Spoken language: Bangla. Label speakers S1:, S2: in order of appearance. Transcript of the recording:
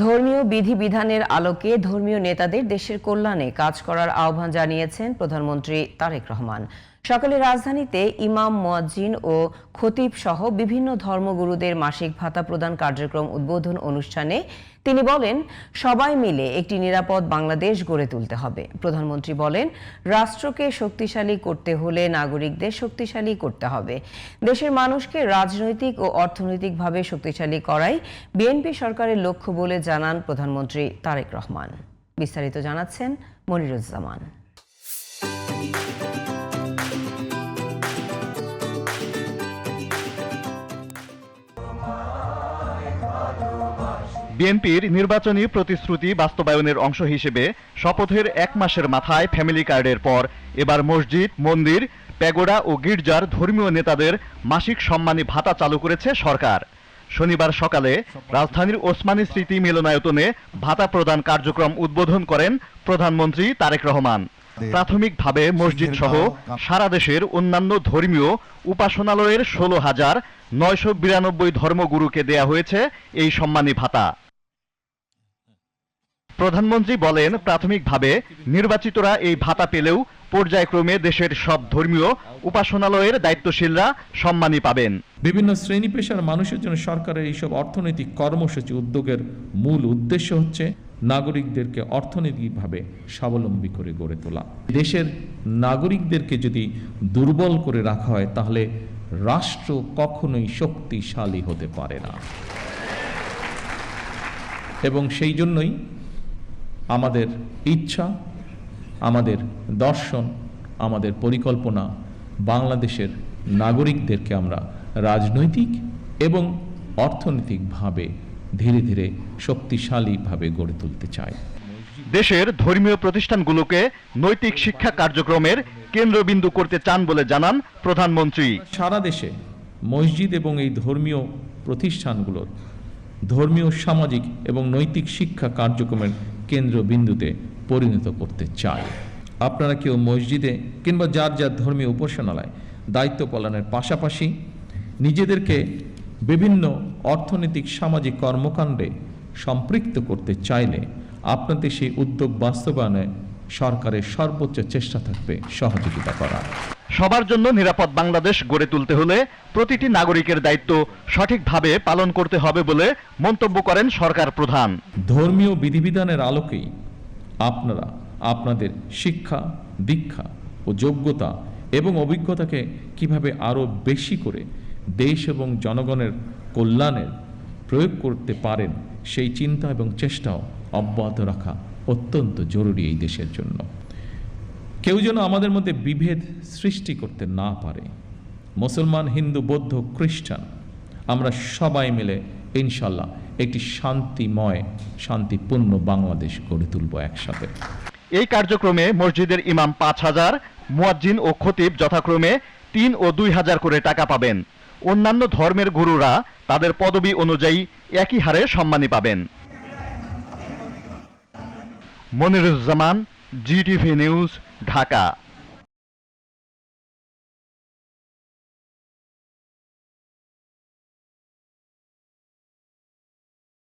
S1: ধর্মীয় বিধিবিধানের আলোকে ধর্মীয় নেতাদের দেশের কল্যাণে কাজ করার আহ্বান জানিয়েছেন প্রধানমন্ত্রী তারেক রহমান। সকালে রাজধানীতে ইমাম, মুয়াজ্জিন ও খতিব সহ বিভিন্ন ধর্মগুরুদের মাসিক ভাতা প্রদান কার্যক্রম উদ্বোধন অনুষ্ঠানে তিনি বলেন, সবাই মিলে একটি নিরাপদ বাংলাদেশ গড়ে তুলতে হবে। প্রধানমন্ত্রী বলেন, রাষ্ট্রকে শক্তিশালী করতে হলে নাগরিকদের শক্তিশালী করতে হবে। দেশের মানুষকে রাজনৈতিক ও অর্থনৈতিকভাবে শক্তিশালী করাই বিএনপি সরকারের লক্ষ্য বলে জানান প্রধানমন্ত্রী তারেক রহমান। বিস্তারিত জানাচ্ছেন মনিরুজ্জামান।
S2: বিএনপির নির্বাচনী প্রতিশ্রুতি বাস্তবায়নের অংশ হিসেবে শপথের 1 মাসের মাথায় ফ্যামিলি কার্ডের পর এবার মসজিদ, মন্দির, প্যাগোডা ও গির্জার ধর্মীয় নেতাদের মাসিক সম্মানী ভাতা চালু করেছে সরকার। শনিবার সকালে রাজধানীর ওসমানী স্মৃতি মিলনায়তনে ভাতা প্রদান কার্যক্রম উদ্বোধন করেন প্রধানমন্ত্রী তারেক রহমান। প্রাথমিকভাবে মসজিদ সহ সারা দেশের অন্যান্য ধর্মীয় উপাসনালয়ের 16,992 ধর্মগুরুকে দেয়া হয়েছে এই সম্মানী ভাতা। প্রধানমন্ত্রী বলেন, প্রাথমিকভাবে নির্বাচিতরা এই ভাতা পেলেও পর্যায়ক্রমে দেশের সব ধর্মীয় উপাসনালয়ের দায়িত্বশীলরা সম্মানী পাবেন।
S3: বিভিন্ন শ্রেণী পেশার মানুষের জন্য সরকারের এইসব অর্থনৈতিক কর্মসূচি উদ্যোগের মূল উদ্দেশ্য হচ্ছে নাগরিকদেরকে অর্থনৈতিকভাবে স্বাবলম্বী করে গড়ে তোলা। দেশের নাগরিকদেরকে যদি দুর্বল করে রাখা হয় তাহলে রাষ্ট্র কখনোই শক্তিশালী হতে পারে না। এবং সেই জন্যই আমাদের ইচ্ছা, আমাদের দর্শন, আমাদের পরিকল্পনা বাংলাদেশের নাগরিকদেরকে আমরা রাজনৈতিক এবং অর্থনৈতিকভাবে ধীরে ধীরে শক্তিশালীভাবে গড়ে তুলতে চাই।
S2: দেশের ধর্মীয় প্রতিষ্ঠানগুলোকে নৈতিক শিক্ষা কার্যক্রমের কেন্দ্রবিন্দু করতে চান বলে জানান প্রধানমন্ত্রী।
S3: সারা দেশে মসজিদ এবং এই ধর্মীয় প্রতিষ্ঠানগুলোর ধর্মীয়, সামাজিক এবং নৈতিক শিক্ষা কার্যক্রমের কেন্দ্রবিন্দুতে পরিণত করতে চাই। আপনারা কেউ মসজিদে কিংবা যার যার ধর্মীয় উপাসনালয় দায়িত্ব পালনের পাশাপাশি নিজেদেরকে বিভিন্ন অর্থনৈতিক, সামাজিক কর্মকাণ্ডে সম্পৃক্ত করতে চাইলে আপনাদের সেই উদ্যোগ বাস্তবায়নে সরকারের সর্বোচ্চ চেষ্টা থাকবে সহযোগিতা করার।
S2: সবার জন্য নিরাপদ বাংলাদেশ গড়ে তুলতে হলে প্রতিটি নাগরিকের দায়িত্ব সঠিকভাবে পালন করতে হবে বলে মন্তব্য করেন সরকার প্রধান।
S3: ধর্মীয় বিধিবিধানের আলোকেই আপনারা আপনাদের শিক্ষা, দীক্ষা ও যোগ্যতা এবং অভিজ্ঞতাকে কিভাবে আরও বেশি করে দেশ এবং জনগণের কল্যাণের প্রয়োগ করতে পারেন সেই চিন্তা এবং চেষ্টাও অব্যাহত রাখা অত্যন্ত জরুরি এই দেশের জন্য। কেউ যেন আমাদের মধ্যে বিভেদ সৃষ্টি করতে না পারে। মুসলমান, হিন্দু, বৌদ্ধ, খ্রিস্টান আমরা সবাই মিলে ইনশাল্লাহ একটি শান্তিময়, শান্তিপূর্ণ বাংলাদেশ গড়ে তুলব একসাথে।
S2: এই কার্যক্রমে মসজিদের ইমাম 5,000, মুয়াজ্জিন ও খতিব যথাক্রমে 3 ও 2,000 করে টাকা পাবেন। অন্যান্য ধর্মের গুরুরা তাদের পদবি অনুযায়ী একই হারে সম্মানী পাবেন। Moniruzzaman, GTV news, Dhaka.